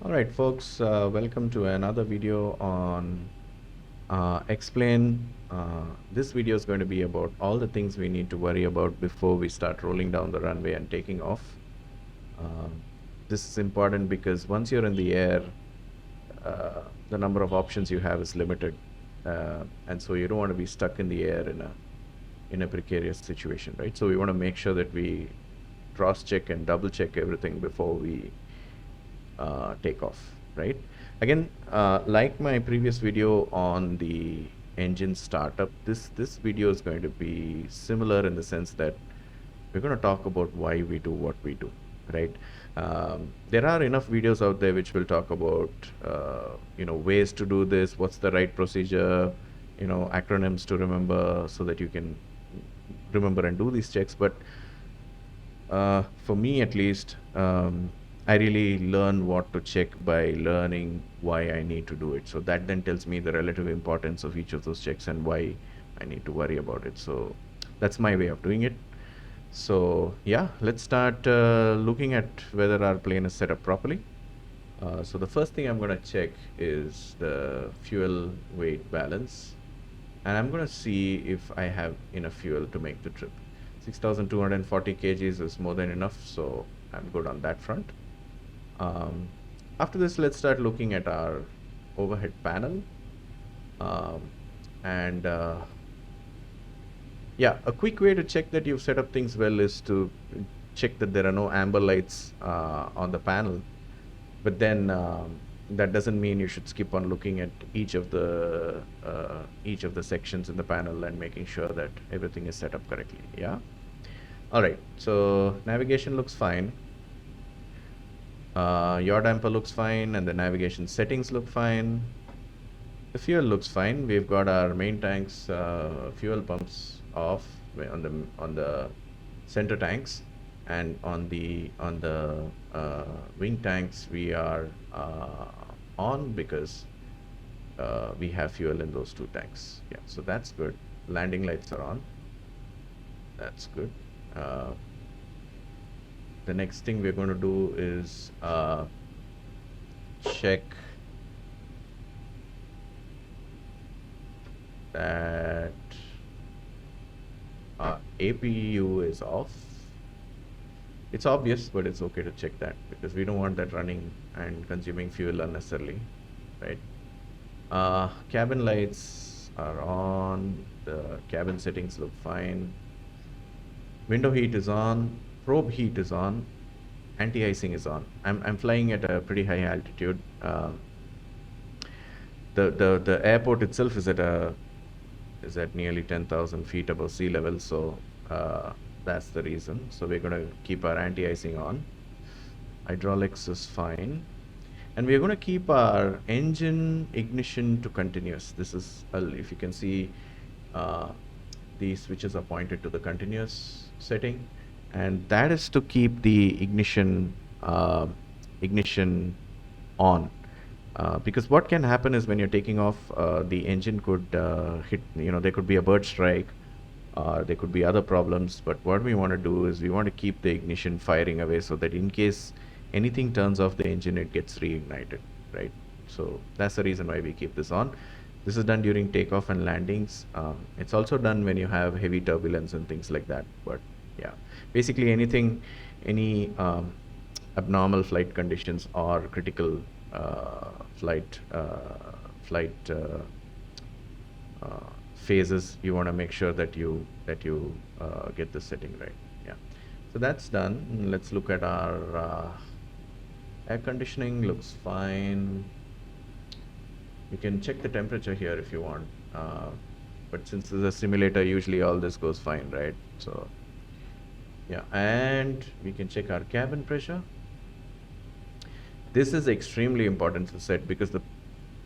All right, folks, welcome to another video on explain. This video is going to be about all the things we need to worry about before we start rolling down the runway and taking off. This is important because once you're in the air, the number of options you have is limited, and so you don't want to be stuck in the air in a precarious situation, right? So we want to make sure that we cross-check and double-check everything before we take off, right? Again, like my previous video on the engine startup, this video is going to be similar in the sense that we're going to talk about why we do what we do, right? There are enough videos out there which will talk about ways to do this, what's the right procedure, acronyms to remember so that you can remember and do these checks. But for me at least, I really learn what to check by learning why I need to do it. So that then tells me the relative importance of each of those checks and why I need to worry about it. So that's my way of doing it. So yeah, let's start looking at whether our plane is set up properly. So the first thing I'm going to check is the fuel weight balance, and I'm going to see if I have enough fuel to make the trip. 6,240 kgs is more than enough, so I'm good on that front. After this, let's start looking at our overhead panel. And yeah, a quick way to check that you've set up things well is to check that there are no amber lights on the panel. But then that doesn't mean you should skip on looking at each of the sections in the panel and making sure that everything is set up correctly. Yeah. All right. So navigation looks fine. Yaw damper looks fine, and the navigation settings look fine. The fuel looks fine. We've got our main tanks, fuel pumps off on the center tanks, and on the wing tanks we are on because we have fuel in those two tanks. Yeah, so that's good. Landing lights are on. That's good. The next thing we're going to do is check that APU is off. It's obvious, but it's okay to check that because we don't want that running and consuming fuel unnecessarily, right? Cabin lights are on. The cabin settings look fine. Window heat is on. Probe heat is on. Anti-icing is on. I'm flying at a pretty high altitude. The airport itself is at nearly 10,000 feet above sea level, so that's the reason. So we're going to keep our anti-icing on. Hydraulics is fine, and we're going to keep our engine ignition to continuous. This is, if you can see, these switches are pointed to the continuous setting, and that is to keep the ignition on. Because what can happen is when you're taking off, the engine could hit, there could be a bird strike, there could be other problems. But what we want to do is we want to keep the ignition firing away so that in case anything turns off the engine, it gets reignited, right? So that's the reason why we keep this on. This is done during takeoff and landings. It's also done when you have heavy turbulence and things like that. But yeah, basically any abnormal flight conditions or critical flight phases, you want to make sure that you get the setting right. Yeah, so that's done. Let's look at our air conditioning. Looks fine. You can check the temperature here if you want, but since this is a simulator, usually all this goes fine, right? So yeah, and we can check our cabin pressure. This is extremely important to set because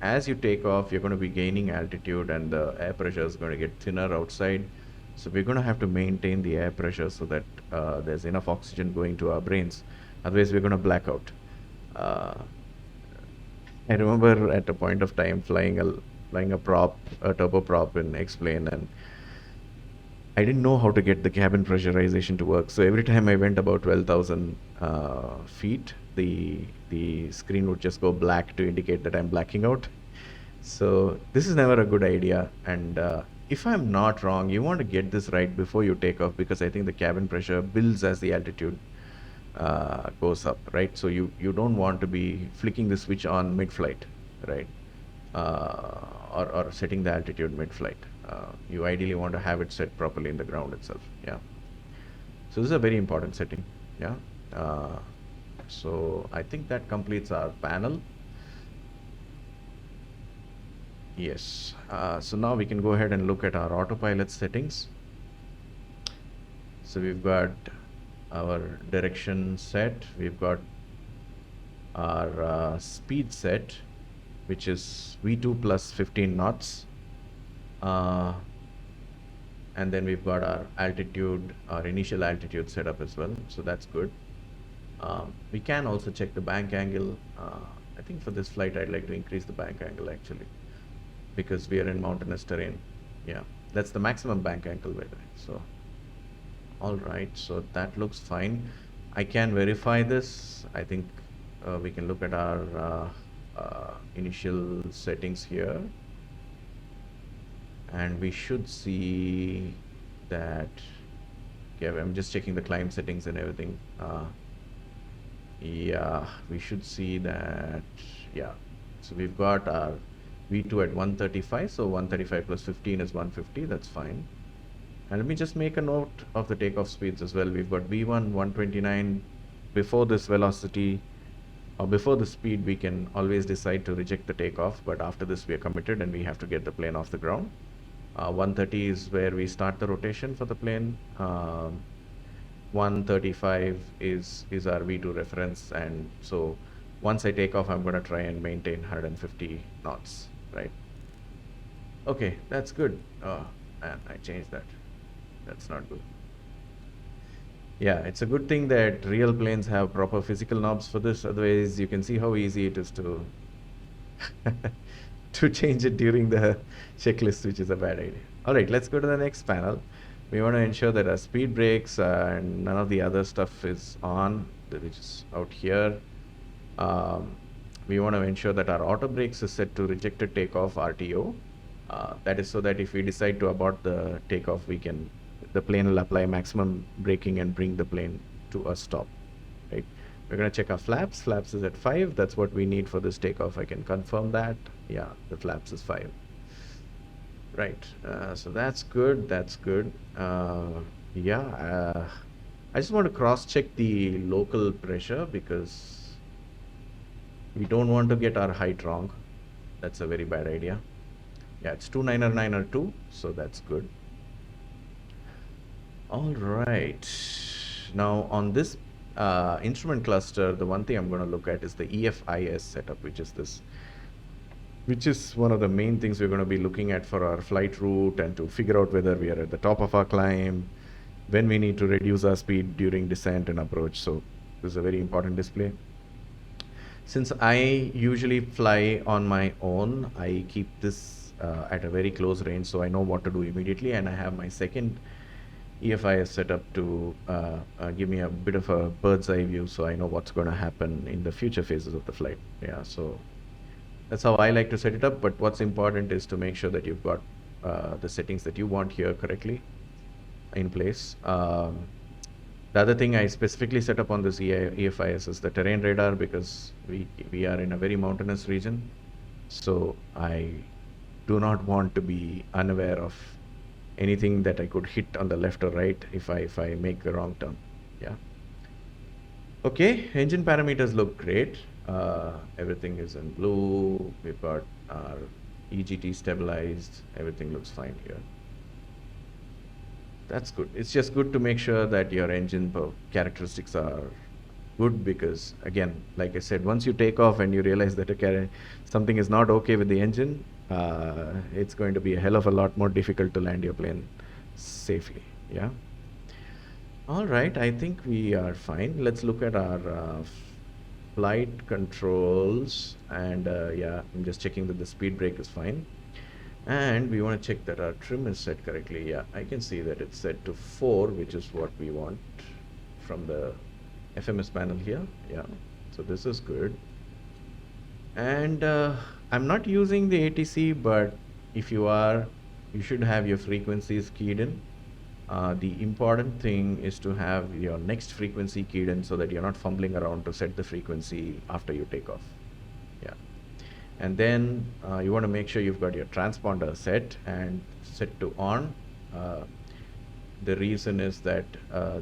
as you take off, you're going to be gaining altitude and the air pressure is going to get thinner outside. So we're going to have to maintain the air pressure so that there's enough oxygen going to our brains. Otherwise, we're going to black out. I remember at a point of time flying a turboprop in X-plane, and I didn't know how to get the cabin pressurization to work. So every time I went about 12,000 feet, the screen would just go black to indicate that I'm blacking out. So this is never a good idea. And if I'm not wrong, you want to get this right before you take off, because I think the cabin pressure builds as the altitude goes up, right? So you don't want to be flicking the switch on mid-flight, right? Or setting the altitude mid-flight. You ideally want to have it set properly in the ground itself. Yeah. So this is a very important setting. Yeah. So I think that completes our panel. Yes. So now we can go ahead and look at our autopilot settings. So we've got our direction set. We've got our speed set, which is V2 plus 15 knots. And then we've got our altitude, our initial altitude set up as well. So that's good. We can also check the bank angle. I think for this flight, I'd like to increase the bank angle actually, because we are in mountainous terrain. Yeah, that's the maximum bank angle by the way. So, all right, so that looks fine. I can verify this. I think we can look at our initial settings here. And we should see that, yeah, I'm just checking the climb settings and everything. Yeah, we should see that, yeah. So we've got our V2 at 135, so 135 plus 15 is 150, that's fine. And let me just make a note of the takeoff speeds as well. We've got V1 129. Before this velocity, or before the speed, we can always decide to reject the takeoff, but after this we are committed and we have to get the plane off the ground. 130 is where we start the rotation for the plane. 135 is our V2 reference, and so once I take off, I'm going to try and maintain 150 knots, right? Okay, that's good. Oh man, I changed that. That's not good. Yeah, it's a good thing that real planes have proper physical knobs for this. Otherwise, you can see how easy it is to to change it during the checklist, which is a bad idea. All right, let's go to the next panel. We want to ensure that our speed brakes and none of the other stuff is on, which is out here. We want to ensure that our auto brakes is set to rejected takeoff RTO. That is so that if we decide to abort the takeoff, the plane will apply maximum braking and bring the plane to a stop, right? We're going to check our flaps. Flaps is at 5. That's what we need for this takeoff. I can confirm that. Yeah, the flaps is 5. Right. So that's good. That's good. Yeah. I just want to cross-check the local pressure because we don't want to get our height wrong. That's a very bad idea. Yeah, it's 29902, so that's good. All right. Now on this instrument cluster, the one thing I'm going to look at is the EFIS setup, which is one of the main things we're going to be looking at for our flight route and to figure out whether we are at the top of our climb, when we need to reduce our speed during descent and approach. So this is a very important display. Since I usually fly on my own, I keep this at a very close range, so I know what to do immediately, and I have my second EFIS set up to give me a bit of a bird's eye view, so I know what's going to happen in the future phases of the flight. Yeah, so that's how I like to set it up. But what's important is to make sure that you've got the settings that you want here correctly in place. The other thing I specifically set up on this EFIS is the terrain radar, because we are in a very mountainous region, so I do not want to be unaware of anything that I could hit on the left or right if I make a wrong turn. Yeah. Okay, engine parameters look great. Everything is in blue. We've got our EGT stabilized. Everything looks fine here. That's good. It's just good to make sure that your engine characteristics are good, because again, like I said, once you take off and you realize that something is not okay with the engine, it's going to be a hell of a lot more difficult to land your plane safely. Yeah. All right, I think we are fine. Let's look at our flight controls, and yeah, I'm just checking that the speed brake is fine. And we want to check that our trim is set correctly. Yeah, I can see that it's set to 4, which is what we want from the FMS panel here. Yeah, so this is good. And I'm not using the ATC, but if you are, you should have your frequencies keyed in. The important thing is to have your next frequency keyed in so that you're not fumbling around to set the frequency after you take off. Yeah. And then you want to make sure you've got your transponder set and set to on. The reason is that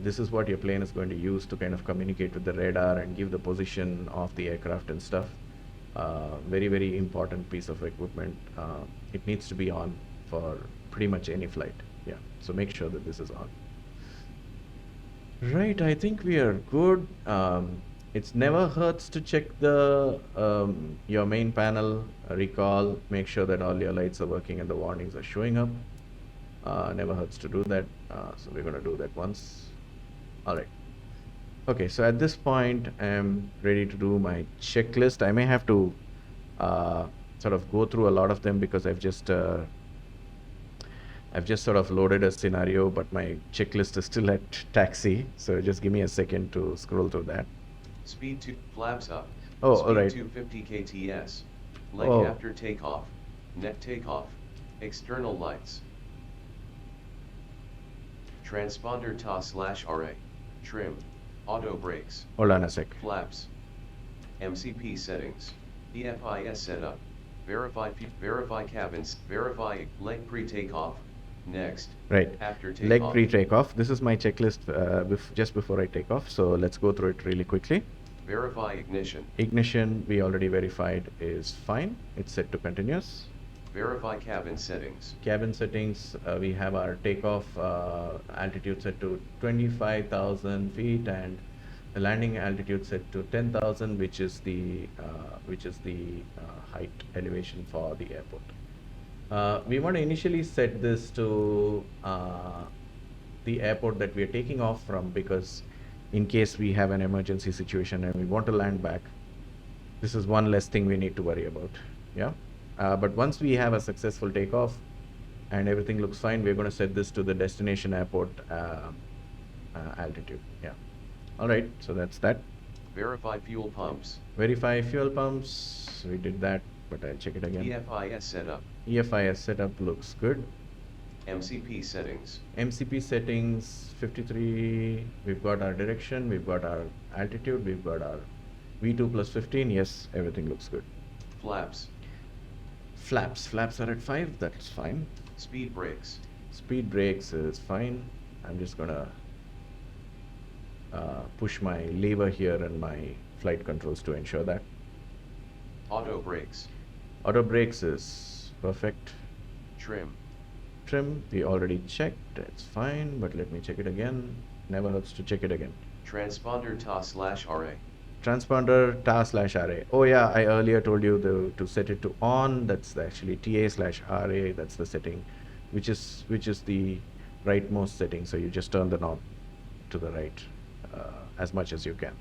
this is what your plane is going to use to kind of communicate with the radar and give the position of the aircraft and stuff. Very, very important piece of equipment. It needs to be on for pretty much any flight. Yeah, so make sure that this is on. Right, I think we are good. It's never hurts to check the your main panel, recall, make sure that all your lights are working and the warnings are showing up. Never hurts to do that. So we're going to do that once. All right. Okay, so at this point, I'm ready to do my checklist. I may have to sort of go through a lot of them because I've just sort of loaded a scenario, but my checklist is still at taxi. So just give me a second to scroll through that. Speed 2, flaps up. Oh, Speed all right. 250 kts. Leg Oh. after takeoff. Net takeoff. External lights. Transponder TA/RA. Trim. Auto brakes. Hold on a sec. Flaps. MCP settings. EFIS setup. Verify cabins. Verify leg pre-takeoff. Next. Right. After takeoff. Leg pre-takeoff. This is my checklist just before I take off. So let's go through it really quickly. Verify ignition. Ignition, we already verified, is fine. It's set to continuous. Verify cabin settings. Cabin settings, we have our takeoff altitude set to 25,000 feet and the landing altitude set to 10,000, which is the height elevation for the airport. We want to initially set this to the airport that we are taking off from, because in case we have an emergency situation and we want to land back, this is one less thing we need to worry about. Yeah. But once we have a successful takeoff and everything looks fine, we're going to set this to the destination airport altitude. Yeah. All right. So that's that. Verify fuel pumps. Verify fuel pumps. We did that, but I'll check it again. EFIS setup. EFIS setup looks good. MCP settings. MCP settings 53. We've got our direction. We've got our altitude. We've got our V2 plus 15. Yes, everything looks good. Flaps. Flaps are at 5. That's fine. Speed brakes. Speed brakes is fine. I'm just gonna push my lever here and my flight controls to ensure that. Auto brakes. Auto brakes is perfect. Trim. Trim, we already checked. It's fine, but let me check it again. Never hurts to check it again. Transponder TA/RA. Transponder TA/RA. Oh yeah, I earlier told you to set it to on. That's actually TA/RA. That's the setting, which is the rightmost setting. So you just turn the knob to the right as much as you can.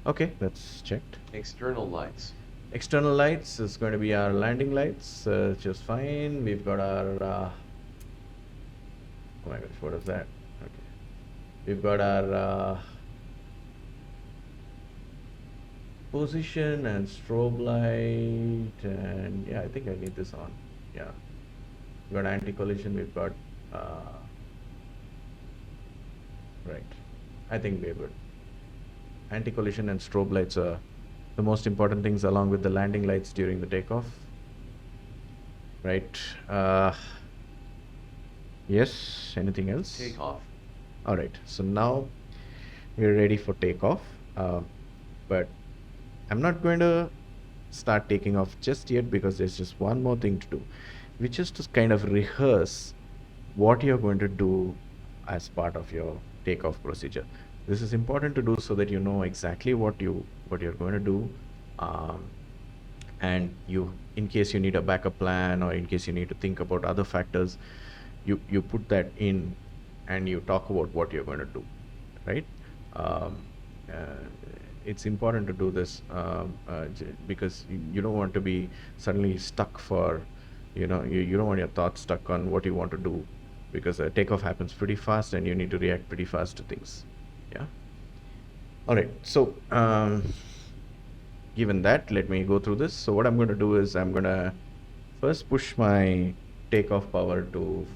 Okay, that's checked. External lights. External lights is going to be our landing lights, which is fine. We've got our oh my gosh, what is that? Okay, we've got our position and strobe light, and yeah, I think I need this on. Yeah, we've got anti-collision. We've got right. I think we're good. Anti-collision and strobe lights are the most important things, along with the landing lights during the takeoff. Right. Yes, anything else? Takeoff. All right, so now we're ready for takeoff, but I'm not going to start taking off just yet because there's just one more thing to do, which is to kind of rehearse what you're going to do as part of your takeoff procedure. This is important to do so that you know exactly what you're going to do, and in case you need a backup plan or in case you need to think about other factors, you put that in and you talk about what you're going to do, right? It's important to do this because you don't want to be suddenly stuck for You don't want your thoughts stuck on what you want to do, because takeoff happens pretty fast and you need to react pretty fast to things. Yeah. All right. So given that, let me go through this. So what I'm going to do is I'm going to first push my takeoff power to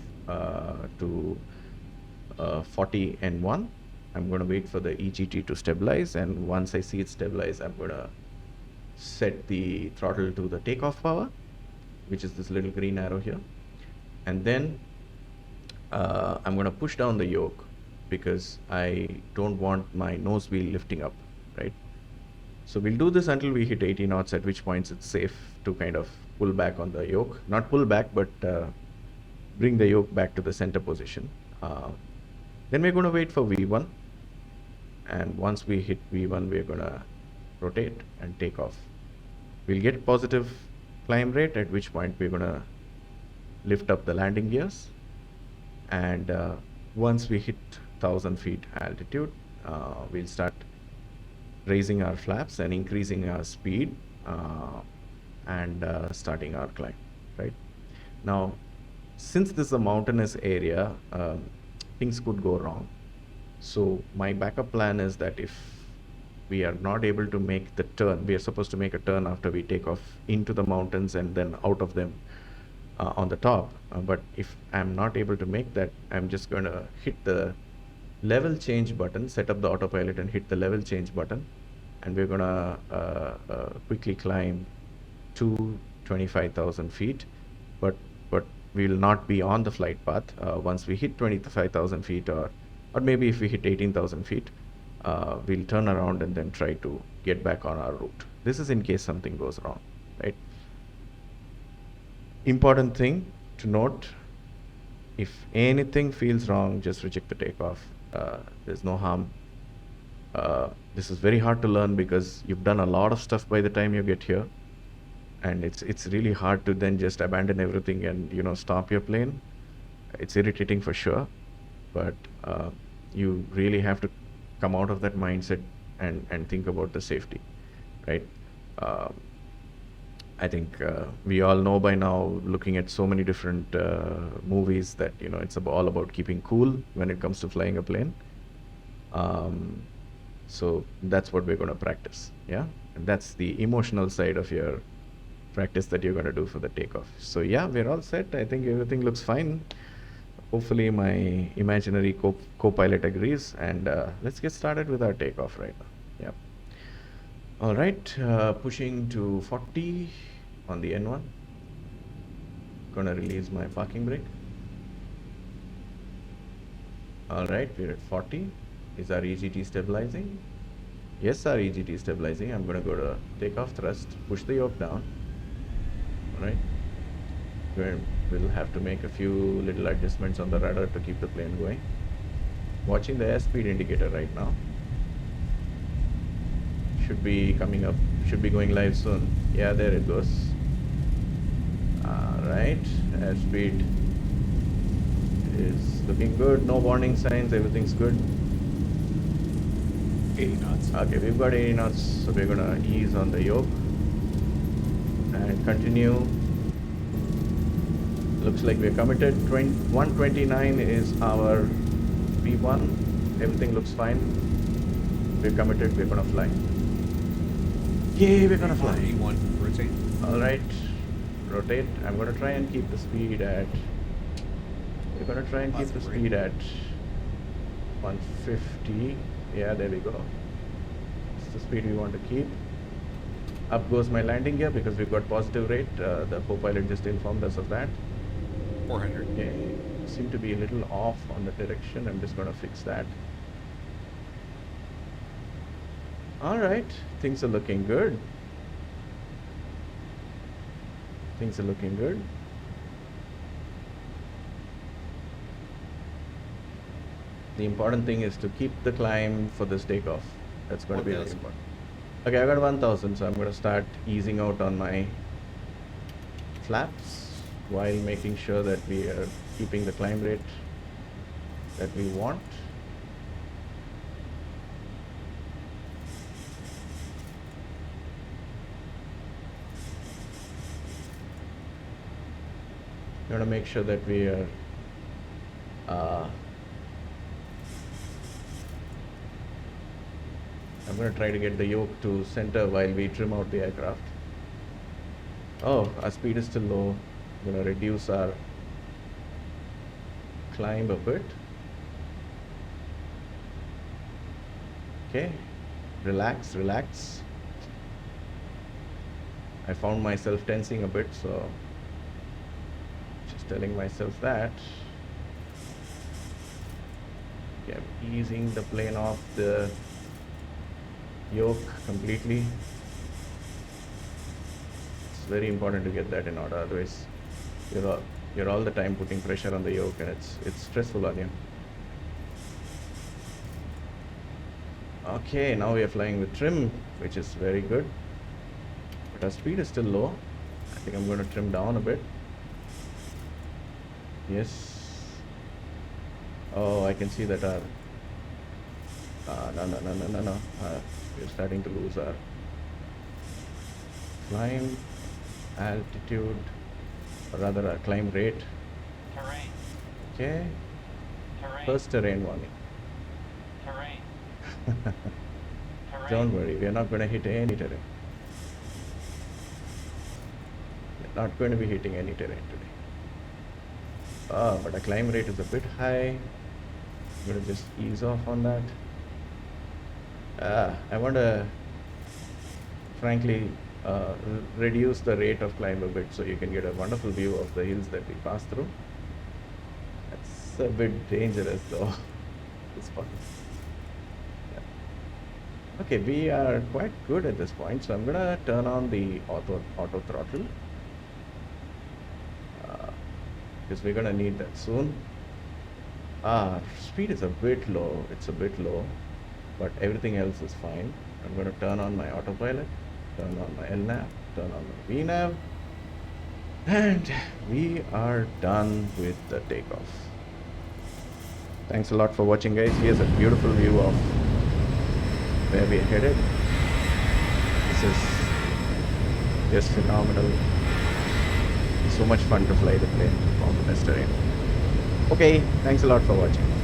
40 and 1. I'm going to wait for the EGT to stabilize, and once I see it stabilize, I'm going to set the throttle to the takeoff power, which is this little green arrow here. And then I'm going to push down the yoke, because I don't want my nose wheel lifting up, right? So we'll do this until we hit 80 knots, at which points it's safe to kind of pull back on the yoke. Not pull back, but bring the yoke back to the center position. Then we're going to wait for V1. And once we hit V1, we're going to rotate and take off. We'll get positive climb rate, at which point we're going to lift up the landing gears. And once we hit 1,000 feet altitude, we'll start raising our flaps and increasing our speed and starting our climb, right? Now, since this is a mountainous area, things could go wrong. So my backup plan is that if we are not able to make the turn, we are supposed to make a turn after we take off into the mountains and then out of them on the top. But if I'm not able to make that, I'm just going to hit the level change button, set up the autopilot and hit the level change button. And we're going to quickly climb to 25,000 feet. But we will not be on the flight path. Once we hit 25,000 feet, or maybe if we hit 18,000 feet, we'll turn around and then try to get back on our route. This is in case something goes wrong, right? Important thing to note, if anything feels wrong, just reject the takeoff. There's no harm. This is very hard to learn because you've done a lot of stuff by the time you get here, and it's really hard to then just abandon everything and stop your plane. It's irritating for sure, but you really have to come out of that mindset and think about the safety, right? I think we all know by now, looking at so many different movies, that it's all about keeping cool when it comes to flying a plane. So that's what we're going to practice, yeah? And that's the emotional side of your practice that you're going to do for the takeoff. So yeah, we're all set. I think everything looks fine. Hopefully my imaginary co-pilot agrees, and let's get started with our takeoff right now. Yep. All right, pushing to 40 on the N1. Gonna release my parking brake. All right, we're at 40. Is our EGT stabilizing? Yes, our EGT is stabilizing. I'm gonna go to takeoff thrust, push the yoke down. All right. We'll have to make a few little adjustments on the rudder to keep the plane going. Watching the airspeed indicator right now. Should be coming up, should be going live soon. Yeah, there it goes. Alright, airspeed is looking good. No warning signs, everything's good. 80 knots. Okay, we've got 80 knots, so we're gonna ease on the yoke and continue. Looks like we're committed. 129 is our V1. Everything looks fine. We're committed. We're gonna fly. Yay, we're gonna fly. 81, rotate. Alright, rotate. I'm gonna try and keep the speed at... We're gonna try and keep the speed at 150. Yeah, there we go. It's the speed we want to keep. Up goes my landing gear because we've got positive rate. The co-pilot just informed us of that. 400. Okay, seem to be a little off on the direction. I'm just going to fix that. All right, things are looking good. Things are looking good. The important thing is to keep the climb for this takeoff. That's going to be very important. Okay, I got 1,000, so I'm going to start easing out on my flaps while making sure that we are keeping the climb rate that we want. You want to make sure that we are I'm going to try to get the yoke to center while we trim out the aircraft. Oh, our speed is still low. I'm going to reduce our climb a bit. Okay, relax, relax. I found myself tensing a bit, so just telling myself that. Okay, I'm easing the plane off the yoke completely. It's very important to get that in order, otherwise you're all the time putting pressure on the yoke, and it's stressful on you. Okay, now we are flying with trim, which is very good, but our speed is still low. I think I'm going to trim down a bit. Yes. Oh, I can see that our no. We're starting to lose our climb altitude, or rather our climb rate. Terrain. Okay. Terrain. First terrain warning. Terrain. Terrain. Don't worry, we are not going to hit any terrain. We're not going to be hitting any terrain today. But our climb rate is a bit high. I'm going to just ease off on that. I want to, frankly, reduce the rate of climb a bit so you can get a wonderful view of the hills that we pass through. That's a bit dangerous though. This part. Yeah. Okay, we are quite good at this point, so I'm gonna turn on the auto throttle because we're gonna need that soon. Speed is a bit low. It's a bit low, but everything else is fine. I'm going to turn on my autopilot, turn on my LNAV, turn on my VNAV, and we are done with the takeoff. Thanks a lot for watching, guys. Here's a beautiful view of where we're headed. This is just phenomenal. It's so much fun to fly the plane on the best terrain. Okay, thanks a lot for watching.